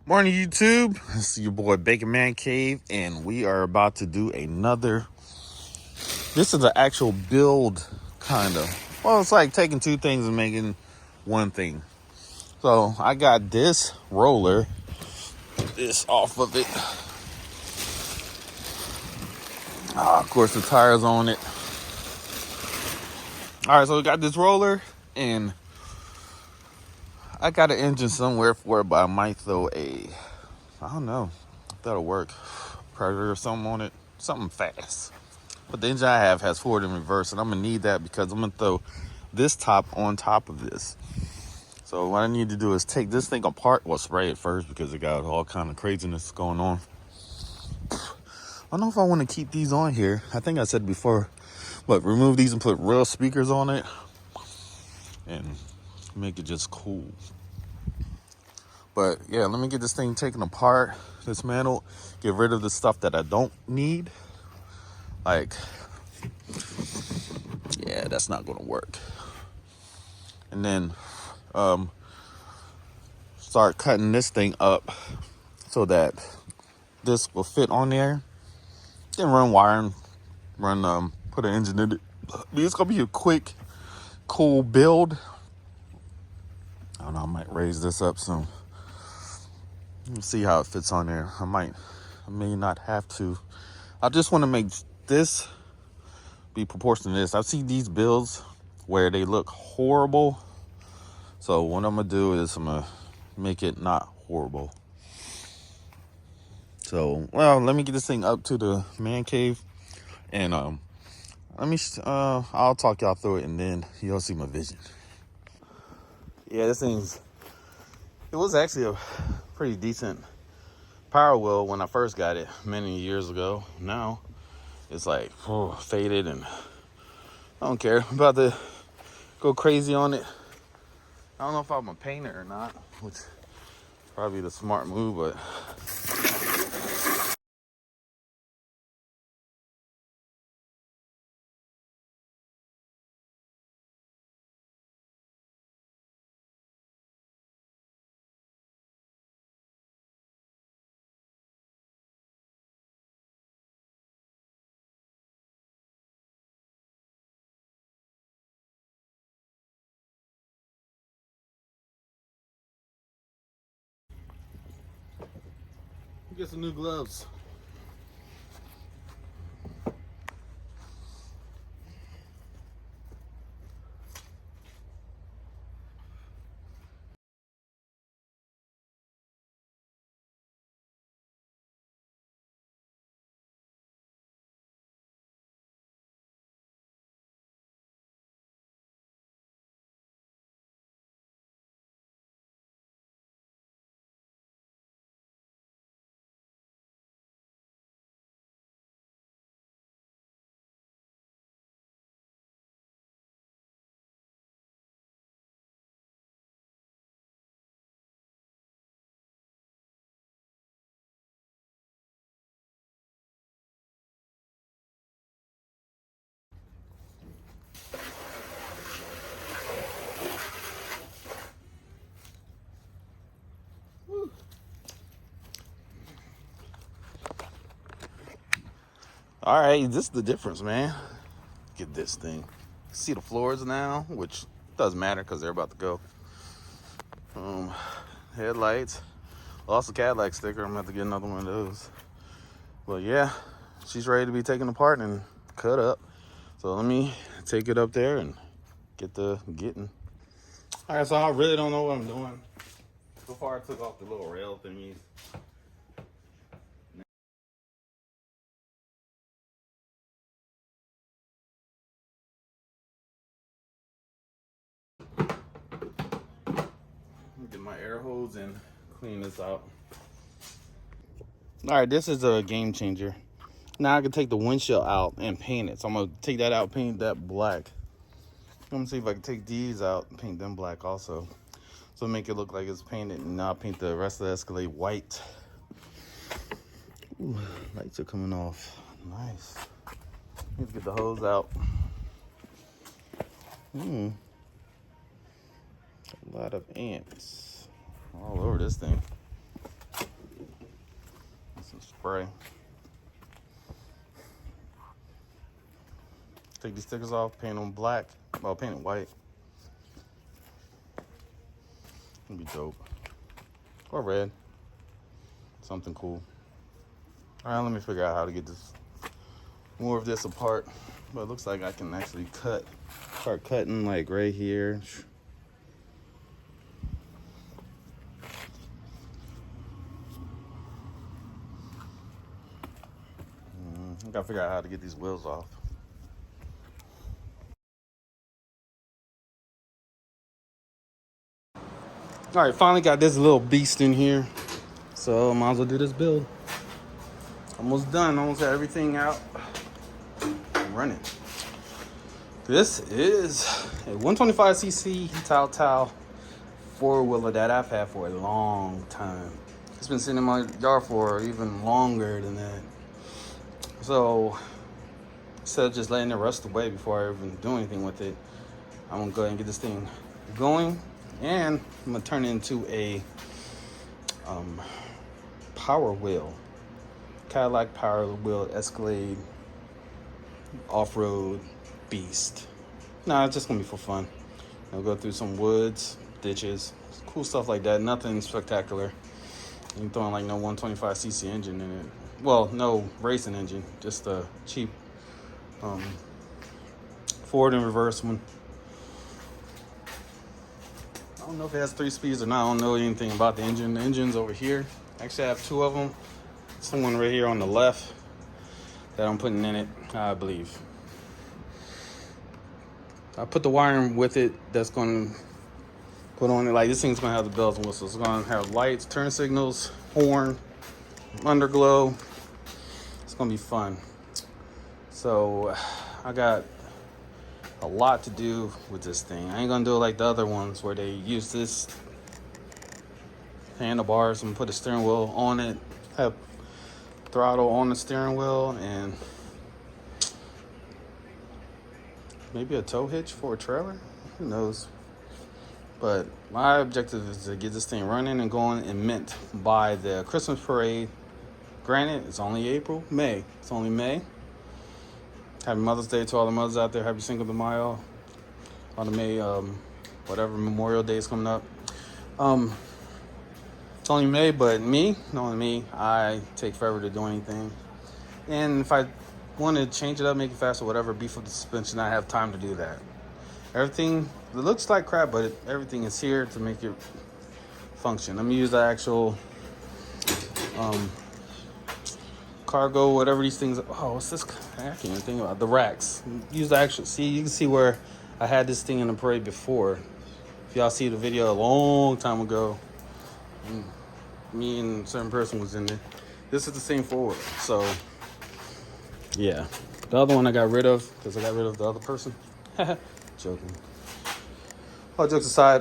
Morning, YouTube. This is your boy Bacmancave, and we are about to do another. This is an actual build, kind of. Well, it's like taking two things and making one thing. So I got this roller, this off of it. Of course, the tires on it. All right, so we got this roller, and I got an engine somewhere for it, but I might throw I don't know if that'll work, Predator or something on it, something fast. But the engine I have has forward and reverse, and I'm gonna need that because I'm gonna throw this top on top of this. So what I need to do is take this thing apart, well, spray it first because it got all kind of craziness going on. I don't know if I want to keep these on here. I think I said before, but remove these and put real speakers on it and make it just cool. But yeah, let me get this thing taken apart, dismantled, get rid of the stuff that I don't need. Like, yeah, that's not gonna work. And then start cutting this thing up so that this will fit on there. Then run wiring, put an engine in it. It's gonna be a quick, cool build. I don't know, I might raise this up soon. Let's see how it fits on there. I may not have to. I just want to make this be proportional to this. I've seen these builds where they look horrible. So what I'm gonna do is I'm gonna make it not horrible. So, well, let me get this thing up to the man cave, and I'll talk y'all through it, and then you'll see my vision. Yeah, it was actually a pretty decent power wheel when I first got it many years ago. Now it's like faded, and I don't care. I'm about to go crazy on it. I don't know if I'm gonna paint it or not, which is probably the smart move, but get some new gloves. All right, this is the difference, man. Get this thing. See the floors now, which doesn't matter because they're about to go. Headlights. Lost the Cadillac sticker. I'm gonna have to get another one of those. But yeah, she's ready to be taken apart and cut up. So let me take it up there and get the getting. All right, so I really don't know what I'm doing. So far, I took off the little rail thingies. Get my air hose and clean this out. All right, this is a game changer. Now I can take the windshield out and paint it. So I'm gonna take that out, paint that black. I'm gonna see if I can take these out and paint them black also. So make it look like it's painted, and now I'll paint the rest of the Escalade white. Ooh, lights are coming off. Nice. Let's get the hose out. A lot of ants all over this thing. spray. Take these stickers off, paint them black. Well, paint it white. It'd be dope. Or red. Something cool. All right, let me figure out how to get this more of this apart. But it looks like I can actually start cutting like right here. I gotta figure out how to get these wheels off. All right, finally got this little beast in here. So might as well do this build. Almost done, almost got everything out. I'm running. This is a 125cc Tao 4-wheeler that I've had for a long time. It's been sitting in my yard for even longer than that. So instead of just letting it rust away before I even do anything with it, I'm gonna go ahead and get this thing going, and I'm gonna turn it into a power wheel, Cadillac power wheel Escalade off-road beast. Nah, it's just gonna be for fun. I'll go through some woods, ditches, cool stuff like that. Nothing spectacular. You throwing like no 125cc engine in it. Well, no racing engine, just a cheap forward and reverse one. I don't know if it has 3 speeds or not. I don't know anything about the engine. The engine's over here. Actually, I have 2 of them. Someone right here on the left that I'm putting in it, I believe. I put the wiring with it that's going to put on it. Like, this thing's going to have the bells and whistles. It's going to have lights, turn signals, horn, underglow. It's going to be fun. So I got a lot to do with this thing. I ain't going to do it like the other ones where they use this handlebars and put a steering wheel on it, have throttle on the steering wheel, and maybe a tow hitch for a trailer. Who knows? But my objective is to get this thing running and going and mint by the Christmas parade. Granted, it's only May. It's only May. Happy Mother's Day to all the mothers out there. Happy Cinco de Mayo. On the May, whatever Memorial Day is coming up. It's only May, but knowing me, I take forever to do anything. And if I want to change it up, make it faster, whatever, beef up the suspension, I have time to do that. Everything, it looks like crap, but everything is here to make it function. I'm going to use the actual cargo, whatever these things. Oh, what's this? I can't even think about the racks. Use the actual, see, you can see where I had this thing in the parade before. If y'all see the video a long time ago, me and a certain person was in there. This is the same forward. So, yeah. The other one I got rid of because I got rid of the other person. Joking. All jokes aside,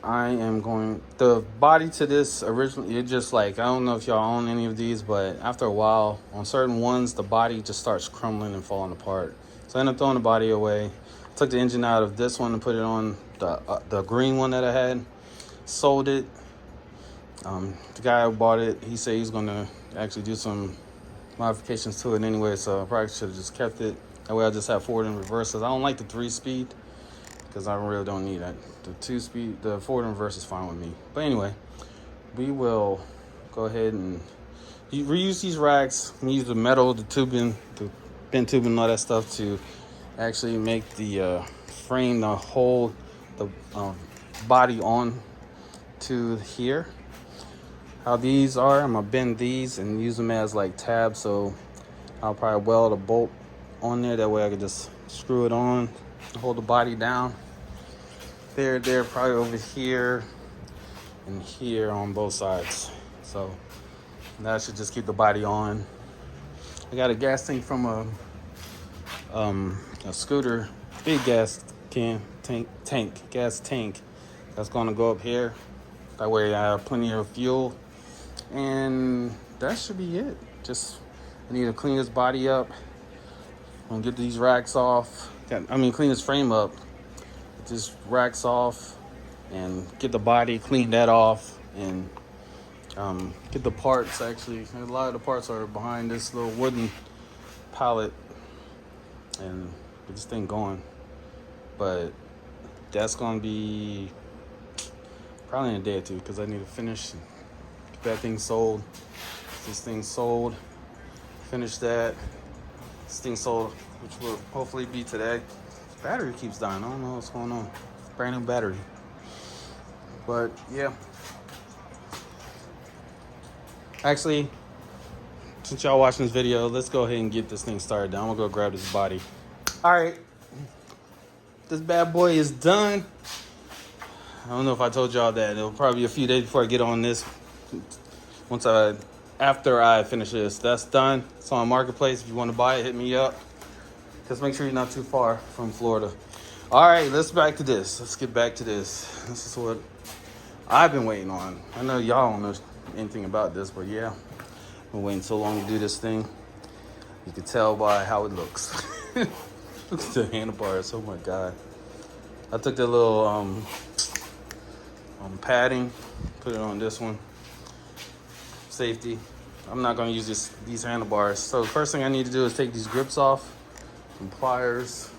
I am going, the body to this originally, it just like, I don't know if y'all own any of these, but after a while, on certain ones, the body just starts crumbling and falling apart. So I ended up throwing the body away. Took the engine out of this one and put it on the green one that I had. Sold it. The guy who bought it, he said he's going to actually do some modifications to it anyway, so I probably should have just kept it. That way I just have forward and reverse. I don't like the 3-speed because I really don't need that. The 2-speed, the forward and reverse is fine with me. But anyway, we will go ahead and reuse these racks. We use the metal, the tubing, the bent tubing, and all that stuff to actually make the frame, the whole, the body on to here. How these are, I'm gonna bend these and use them as like tabs, so I'll probably weld a bolt on there. That way I can just screw it on, hold the body down. There, probably over here and here on both sides. So that should just keep the body on. I got a gas tank from a scooter, big gas tank that's gonna go up here. That way I have plenty of fuel. And that should be it. Just, I need to clean this body up. I'm gonna get these racks off. Clean this frame up. Get these racks off and get the body, clean that off, and get the parts. Actually, a lot of the parts are behind this little wooden pallet, and get this thing going. But that's gonna be probably in a day or two, because I need to finish, get that thing sold. This thing sold, finish that. This thing sold, which will hopefully be today. Battery keeps dying. I don't know what's going on. Brand new battery. But yeah. Actually, since y'all watching this video, let's go ahead and get this thing started. I'm gonna go grab this body. All right, this bad boy is done. I don't know if I told y'all that. It'll probably be a few days before I get on this. After I finish this, that's done. It's on Marketplace. If you want to buy it, hit me up. Just make sure you're not too far from Florida. All right, let's get back to this. This is what I've been waiting on. I know y'all don't know anything about this, but yeah, I've been waiting so long to do this thing. You can tell by how it looks. Look at the handlebars. Oh my God. I took the little padding, put it on this one. Safety. I'm not going to use these handlebars. So the first thing I need to do is take these grips off, some pliers.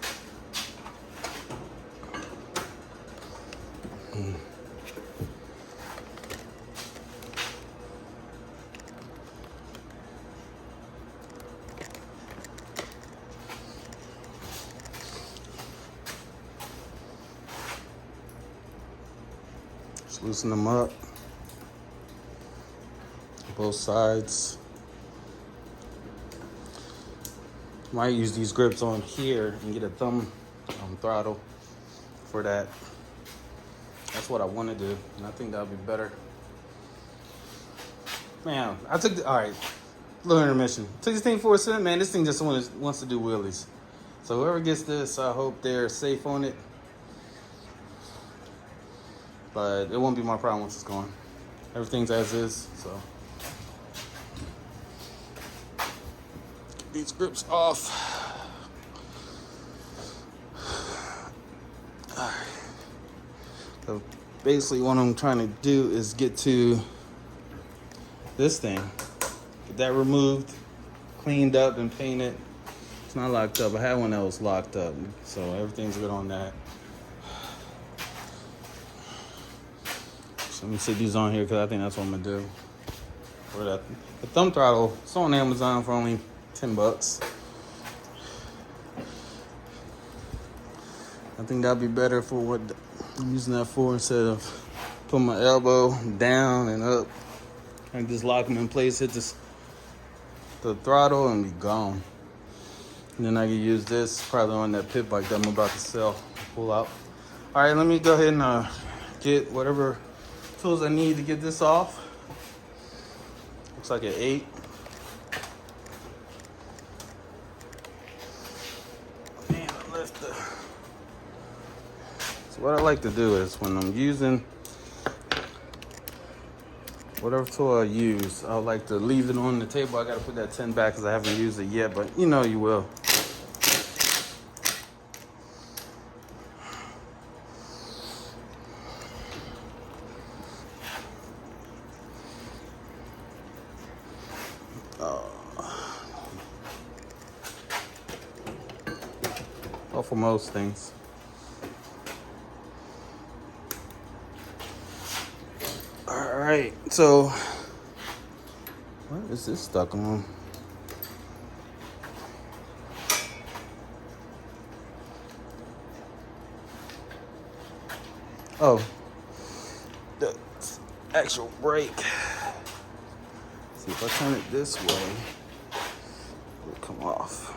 Just loosen them up. Both sides. Might use these grips on here and get a thumb throttle for that. That's what I want to do, and I think that'll be better. Man, all right, little intermission. Took this thing for a spin, man. This thing just wants to do wheelies. So whoever gets this, I hope they're safe on it. But it won't be my problem once it's gone. Everything's as is, so. These grips off. Alright. So basically what I'm trying to do is get to this thing. Get that removed, cleaned up and painted. It's not locked up. I had one that was locked up, so everything's good on that. So let me stick these on here because I think that's what I'm gonna do. For that, the thumb throttle, it's on Amazon for only $10. I think that'd be better for what I'm using that for, instead of putting my elbow down and up. I can just lock them in place, hit the throttle, and be gone. And then I can use this probably on that pit bike that I'm about to sell, pull out. All right, let me go ahead and get whatever tools I need to get this off. Looks like an 8. So what I like to do is, when I'm using whatever tool I use, I like to leave it on the table. I gotta put that 10 back because I haven't used it yet, but you know you will. Well, for most things. All right, so what is this stuck on? Oh, the actual brake. See, if I turn it this way, it'll come off.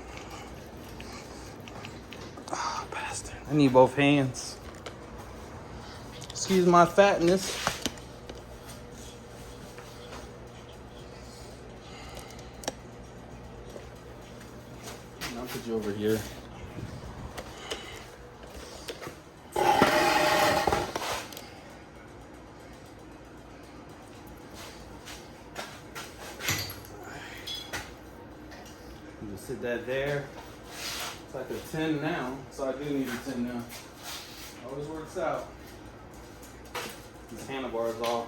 Ah, bastard. I need both hands. Excuse my fatness. I'll put you over here. Just sit that there. It's like a 10 now, so I do need a 10 now. Always works out. These handlebars off.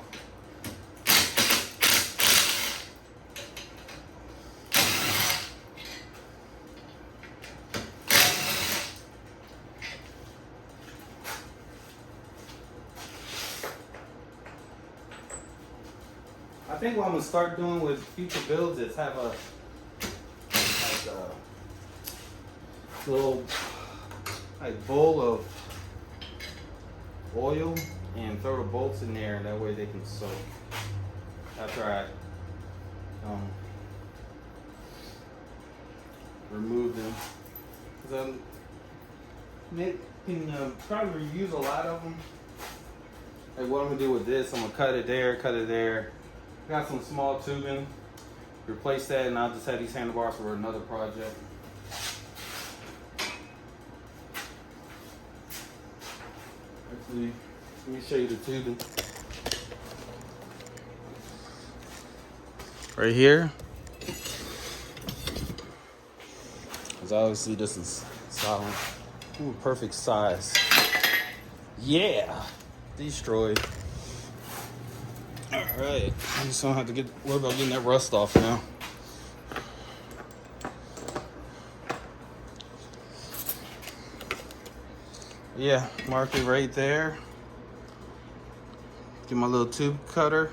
think what I'm gonna start doing with future builds is have a little bowl of oil and throw the bolts in there, and that way they can soak after I remove them. Because I can probably reuse a lot of them. Like what I'm gonna do with this, I'm gonna cut it there. Got some small tubing, replace that, and I'll just have these handlebars for another project. Actually, let me show you the tubing. Right here. Because obviously this is solid. Ooh, perfect size. Yeah! Destroyed. Alright. I just don't have to worry about getting that rust off now. Yeah, mark it right there. Get my little tube cutter.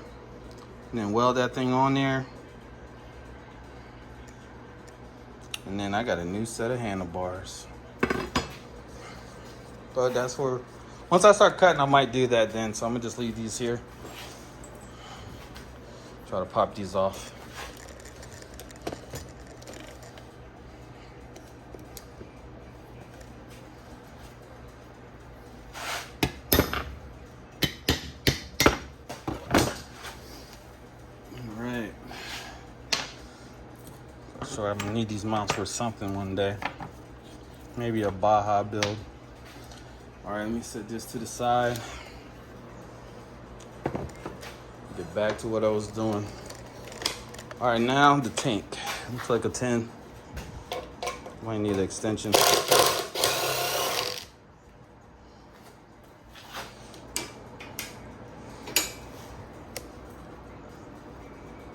And then weld that thing on there. And then I got a new set of handlebars. But that's for, once I start cutting, I might do that then. So I'm gonna just leave these here. Try to pop these off. All right. So I'm gonna need these mounts for something one day. Maybe a Baja build. All right, let me set this to the side. Get back to what I was doing. All right, now the tank. Looks like a 10. Might need an extension.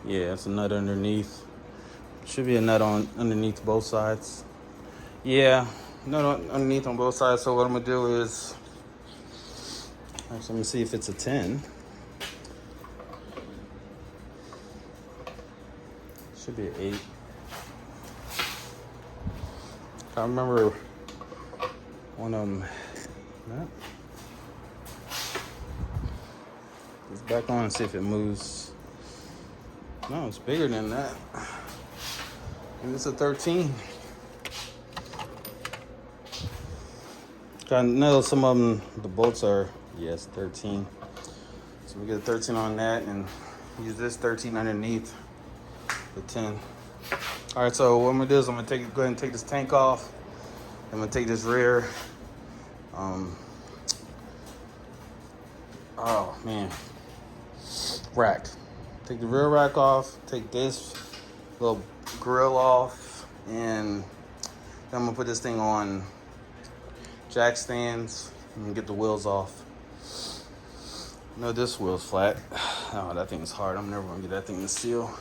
Yeah, it's a nut underneath. Should be a nut underneath both sides. Yeah, nut underneath on both sides. So what I'm gonna do is, actually, let me see if it's a 10. Should be an 8. I remember one of them. It's back on and see if it moves. No, it's bigger than that. Maybe it's a 13. I know some of them, the bolts are, yes, 13. So we get a 13 on that and use this 13 underneath the 10. All right, so what I'm gonna do is I'm gonna go ahead and take this tank off. I'm gonna take this rear, oh man, rack. Take the rear rack off, take this little grill off, and then I'm gonna put this thing on jack stands and get the wheels off. No, this wheel's flat. Oh, that thing's hard. I'm never gonna get that thing to seal.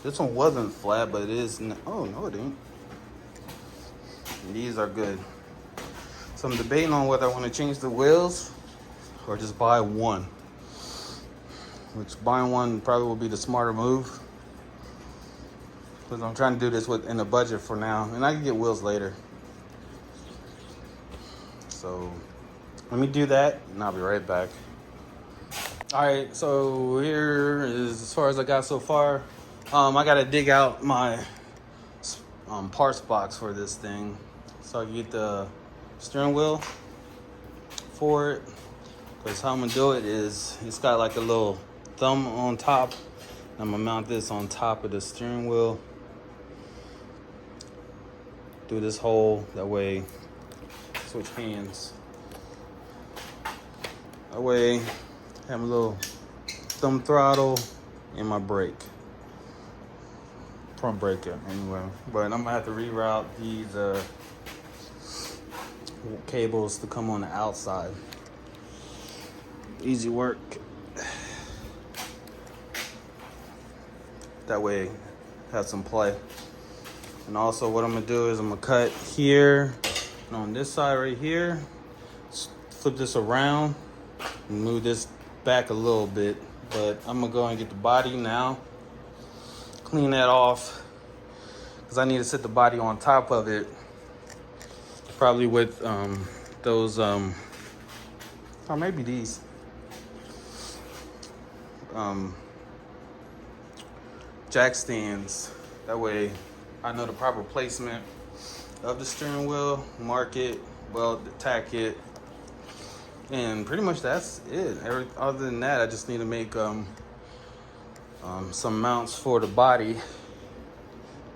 This one wasn't flat, but it is. Oh, no, it ain't. These are good. So I'm debating on whether I want to change the wheels or just buy one. Which buying one probably will be the smarter move. Because I'm trying to do this in a budget for now. And I can get wheels later. So let me do that and I'll be right back. Alright, so here is as far as I got so far. I gotta dig out my parts box for this thing. So I can get the steering wheel for it. Because how I'm gonna do it is it's got like a little thumb on top. I'm gonna mount this on top of the steering wheel. Do this hole, that way, switch hands. That way, have a little thumb throttle and my brake. Front brake anyway. But I'm gonna have to reroute these cables to come on the outside. Easy work. That way, have some play. And also what I'm gonna do is I'm gonna cut here and on this side right here, flip this around and move this back a little bit But I'm gonna go and get the body now, clean that off, because I need to set the body on top of it, probably with those, or maybe these jack stands. That way I know the proper placement of the steering wheel, mark it, weld, tack it, and pretty much that's it. Other than that, I just need to make some mounts for the body.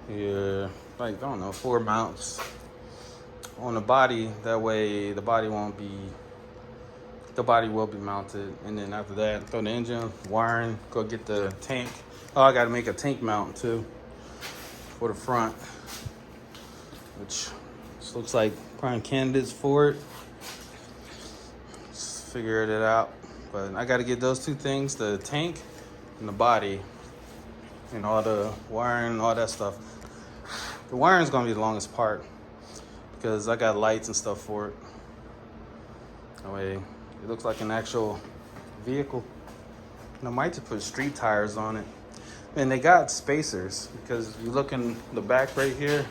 Here, like, I don't know, 4 mounts on the body. That way the body will be mounted. And then after that, throw the engine, wiring, go get the tank. Oh, I gotta make a tank mount too for the front, which just looks like prime candidates for it. Just figured it out. But I gotta get those 2 things, the tank and the body, and all the wiring, all that stuff. The wiring's gonna be the longest part because I got lights and stuff for it. That way it looks like an actual vehicle. And I might just put street tires on it. And they got spacers, because if you look in the back right here,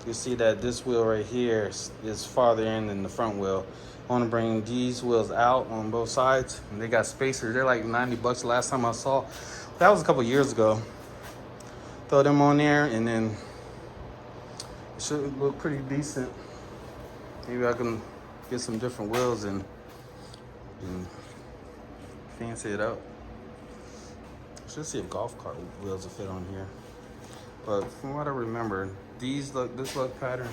you see that this wheel right here is farther in than the front wheel. I want to bring these wheels out on both sides, and they got spacers. They're like $90 the last time I saw. That was a couple years ago. Throw them on there, and then it should look pretty decent. Maybe I can get some different wheels and fancy it up. Should see if golf cart wheels will fit on here. But from what I remember, this lug pattern,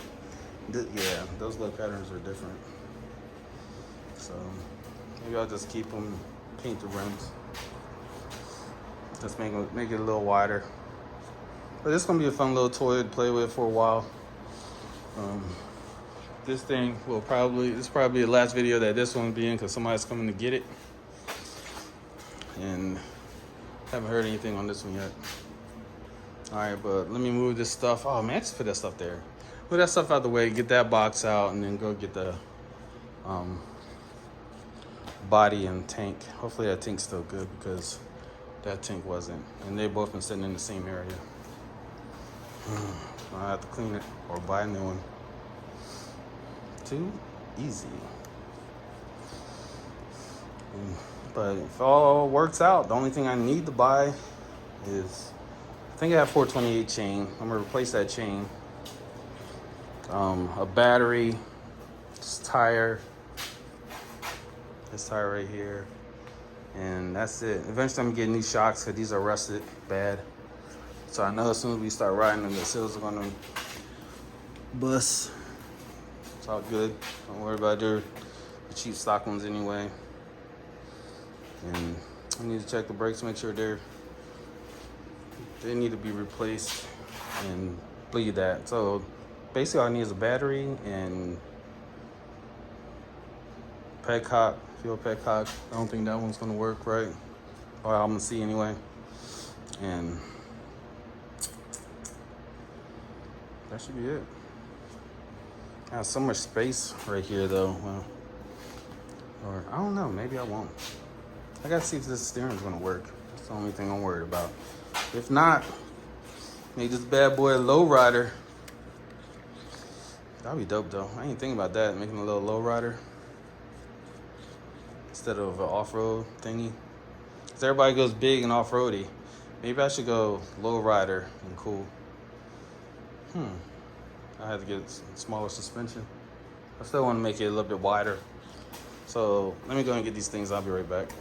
yeah, those lug patterns are different. So maybe I'll just keep them, paint the rims. Just make it a little wider. But this is gonna be a fun little toy to play with for a while. This thing this is probably the last video that this one will be in, because somebody's coming to get it. And haven't heard anything on this one yet. All right, but let me move this stuff. Oh man, just put that stuff there. Put that stuff out the way, get that box out, and then go get the body and tank. Hopefully that tank's still good, because that tank wasn't. And they both been sitting in the same area. I have to clean it or buy a new one. Too easy. But if all works out, the only thing I need to buy is, I think I have 428 chain. I'm gonna replace that chain. A battery, this tire right here, and that's it. Eventually I'm gonna get new shocks, because these are rusted bad. So I know as soon as we start riding them, the seals are gonna bust. It's all good. Don't worry about the cheap stock ones anyway. And I need to check the brakes, make sure they need to be replaced, and bleed that. So basically all I need is a battery and petcock, fuel petcock. I don't think that one's gonna work right. Or I'm gonna see anyway. And that should be it. I have so much space right here though. Well, or I don't know, maybe I won't. I gotta see if this steering's gonna work. That's the only thing I'm worried about. If not, make this bad boy a low rider. That'd be dope though. I ain't thinking about that, making a little low rider instead of an off-road thingy. Cause everybody goes big and off-roady. Maybe I should go low rider and cool. I had to get smaller suspension. I still want to make it a little bit wider. So let me go and get these things. I'll be right back.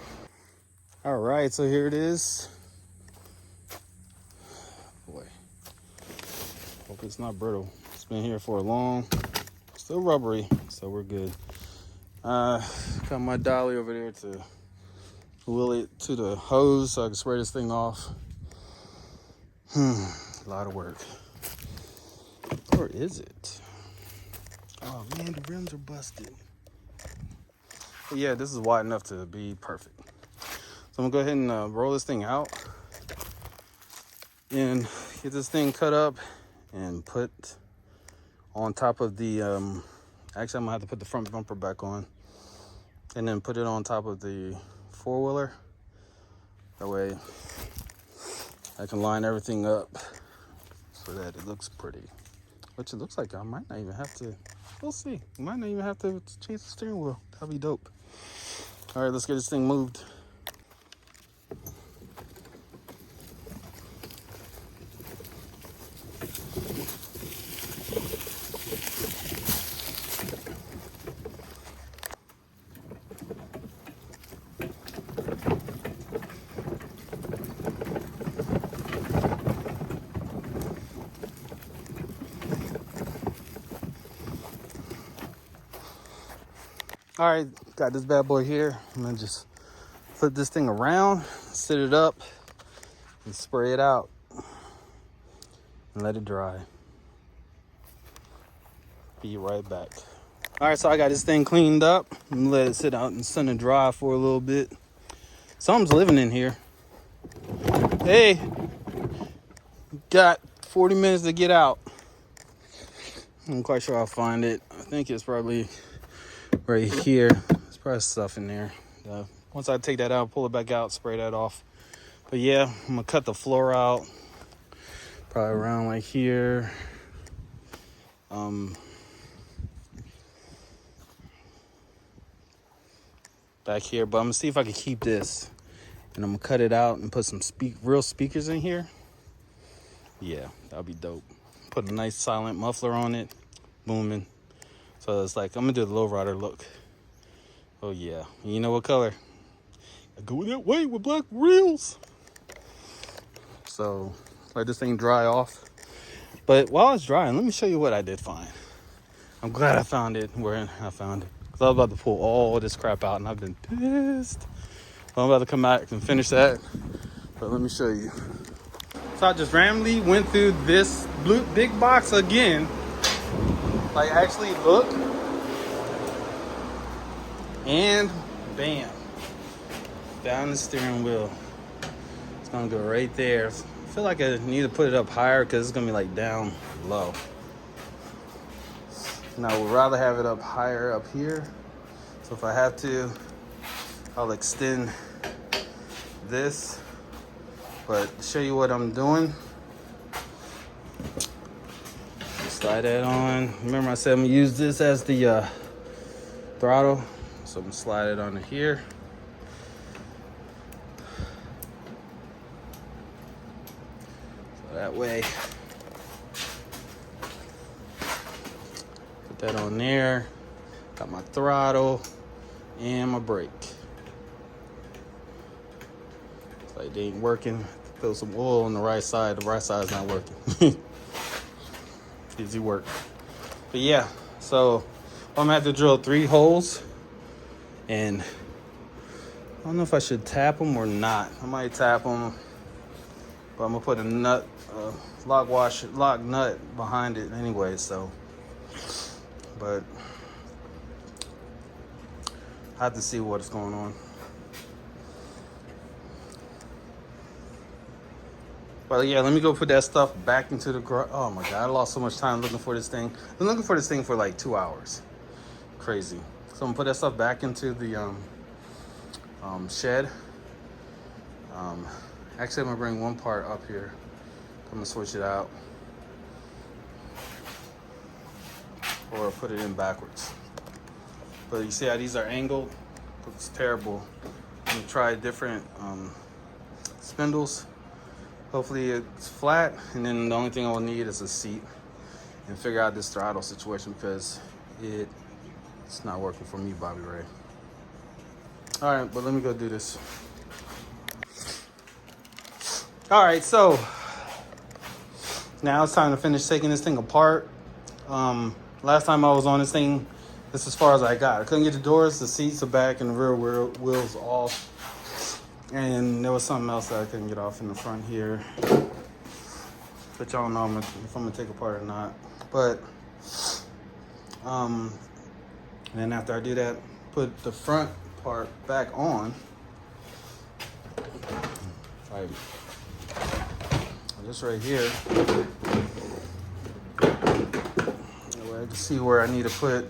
All right, so here it is. Boy, hope it's not brittle. It's been here for a long, still rubbery, so we're good. Got my dolly over there to wheel it to the hose so I can spray this thing off. A lot of work. Or is it? Oh man, the rims are busted. But yeah, this is wide enough to be perfect. So I'm gonna go ahead and roll this thing out and get this thing cut up and put on top of the, actually I'm gonna have to put the front bumper back on and then put it on top of the four-wheeler That way I can line everything up so that it looks pretty. Which it looks like I might not even have to, we'll see. Might not even have to change the steering wheel. That'll be dope. All right, let's get this thing moved. All right, got this bad boy here. I'm gonna just flip this thing around, sit it up, and spray it out, and let it dry. Be right back. All right, so I got this thing cleaned up and let it sit out in the sun and dry for a little bit. Something's living in here. Hey, got 40 minutes to get out. I'm quite sure I'll find it. I think it's probably right here. There's probably stuff in there. Once I take that out, pull it back out, spray that off. But yeah, I'm gonna cut the floor out. Probably around like here. Back here, but I'm gonna see if I can keep this. And I'm gonna cut it out and put some real speakers in here. Yeah, that'll be dope. Put a nice silent muffler on it, booming. So it's like, I'm gonna do the lowrider look. Oh yeah, you know what color? I go that way with black wheels. So let this thing dry off. But while it's drying, let me show you what I did find. I'm glad I found it where I found it. Cause I was about to pull all this crap out and I've been pissed. I'm about to come back and finish that. But let me show you. So I just randomly went through this big box again. Like actually look. And bam. Down the steering wheel. It's gonna go right there. I feel like I need to put it up higher because it's gonna be like down low. And I would rather have it up higher up here. So if I have to, I'll extend this. But to show you what I'm doing, slide that on. Remember I said I'm gonna use this as the throttle. So I'm gonna slide it onto here. So that way, put that on there. Got my throttle and my brake. It's like they ain't working. Throw some oil on the right side. The right side's not working. Easy work. But yeah, so I'm gonna have to drill 3 holes. And I don't know if I should tap them or not. I might tap them, but I'm gonna put a nut, lock nut behind it anyway. So, but I have to see what's going on. But yeah, let me go put that stuff back into the garage. Oh my God, I lost so much time looking for this thing. I've been looking for this thing for like 2 hours. Crazy. So I'm gonna put that stuff back into the shed. Actually, I'm gonna bring one part up here. I'm gonna switch it out, or put it in backwards. But you see how these are angled? Looks terrible. I'm gonna try different spindles. Hopefully it's flat, and then the only thing I will need is a seat and figure out this throttle situation because it's not working for me, Bobby Ray. All right, but let me go do this. All right, so now it's time to finish taking this thing apart. Last time I was on this thing, this is as far as I got. I couldn't get the doors, the seats are back, and the rear wheels off. And there was something else that I couldn't get off in the front here. But y'all know if I'm gonna take apart or not. But, and then after I do that, put the front part back on. Like, just right here. That way I can see where I need to put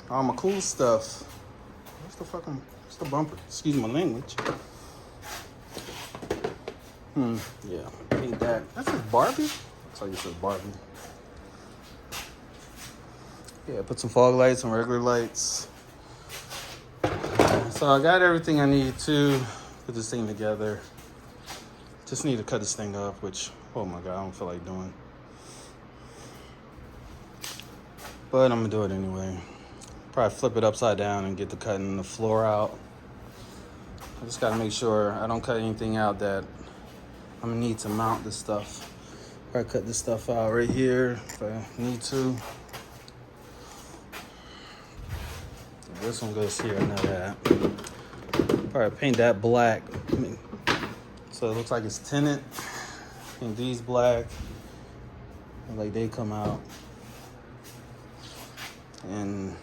all my cool stuff. Where's what's the bumper? Excuse my language. Yeah, paint that. That says Barbie? Looks like it says Barbie. Yeah, put some fog lights, some regular lights. So I got everything I need to put this thing together. Just need to cut this thing up, which, oh my God, I don't feel like doing. But I'm gonna do it anyway. Probably flip it upside down and get the cutting the floor out. I just gotta make sure I don't cut anything out that I'm gonna need to mount this stuff. Probably cut this stuff out right here if I need to. This one goes here, I know that. Probably paint that black so it looks like it's tinted. Paint these black, like they come out. And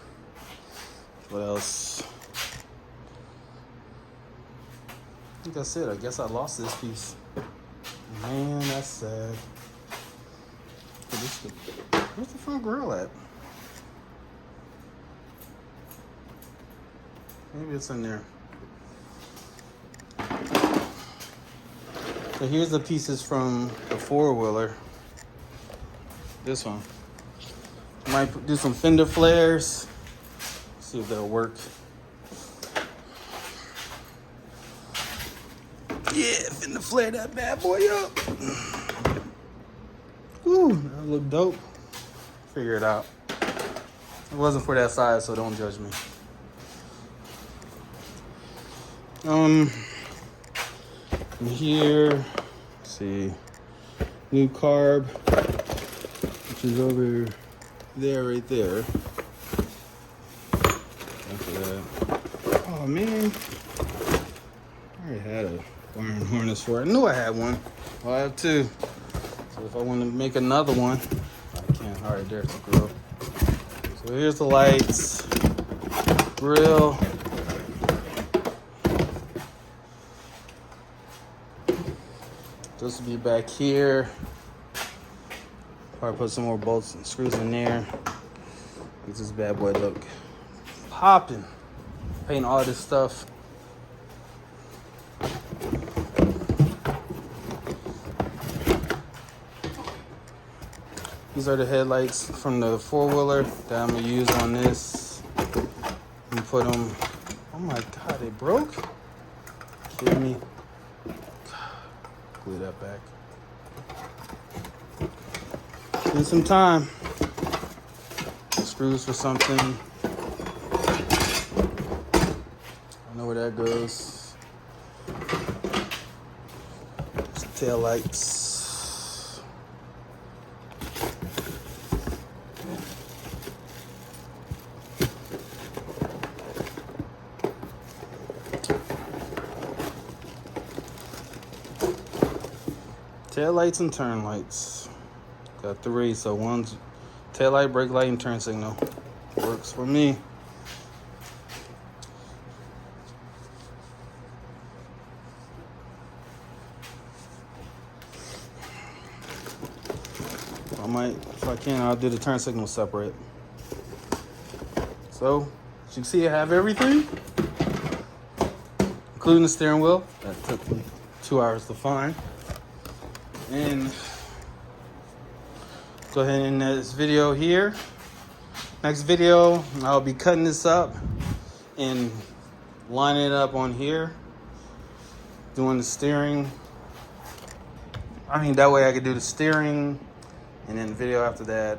what else? I think that's it. I guess I lost this piece. Man, that's sad. Where's the front grill at? Maybe it's in there. So here's the pieces from the four-wheeler. This one. Might do some fender flares. See if that'll work. Yeah, fender flare that bad boy up. Woo, that look dope. Figure it out. It wasn't for that size, so don't judge me. In here, let's see, new carb, which is over there, right there. After that, oh man, I already had a wiring harness for it. I knew I had one. Well, I have two. So if I want to make another one, I can. All right, there's the grill. So here's the lights, grill. This will be back here. Probably put some more bolts and screws in there. Make this bad boy look popping. Paint all this stuff. These are the headlights from the four-wheeler that I'm gonna use on this. And put them, oh my God, they broke? Kidding me? Glue that back. Need some time. Screws for something. I know where that goes. Tail lights. Tail lights and turn lights. Got three, so one's tail light, brake light, and turn signal. Works for me. I might, if I can, I'll do the turn signal separate. So, as you can see, I have everything, including the steering wheel. That took me 2 hours to find. And go ahead and end this video here. Next video, I'll be cutting this up and lining it up on here, doing the steering. I mean, that way I could do the steering, and then the video after that,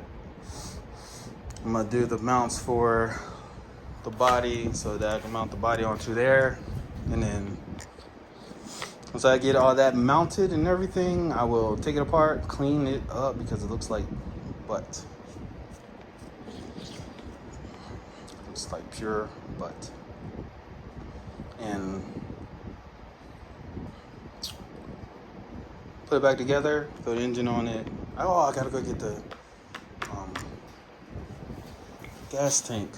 I'm gonna do the mounts for the body so that I can mount the body onto there. And then once I get all that mounted and everything, I will take it apart, clean it up because it looks like butt. Looks like pure butt. And put it back together, throw the engine on it. Oh, I gotta go get the gas tank.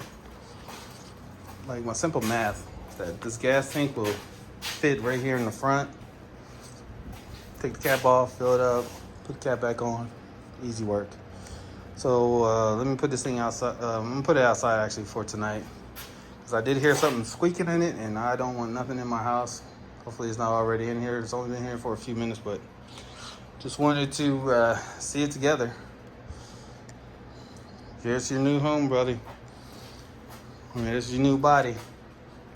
Like my simple math is that this gas tank will fit right here in the front. Take the cap off, fill it up, put the cap back on. Easy work. So let me put this thing outside. I'm gonna put it outside actually for tonight. because I did hear something squeaking in it, and I don't want nothing in my house. Hopefully it's not already in here. It's only been here for a few minutes, but just wanted to see it together. Here's your new home, buddy. Here's your new body.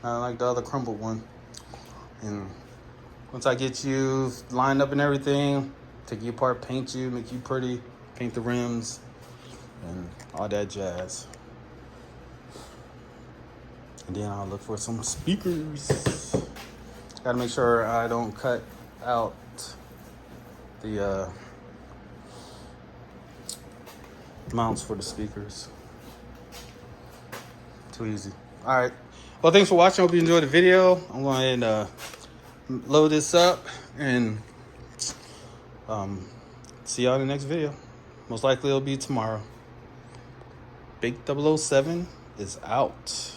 Not like the other crumbled one. And once I get you lined up and everything, take you apart, paint you, make you pretty, paint the rims, and all that jazz. And then I'll look for some speakers. Gotta make sure I don't cut out the mounts for the speakers. Too easy. All right. Well, thanks for watching. Hope you enjoyed the video. I'm going to load this up and see y'all in the next video. Most likely it'll be tomorrow. Big 007 is out.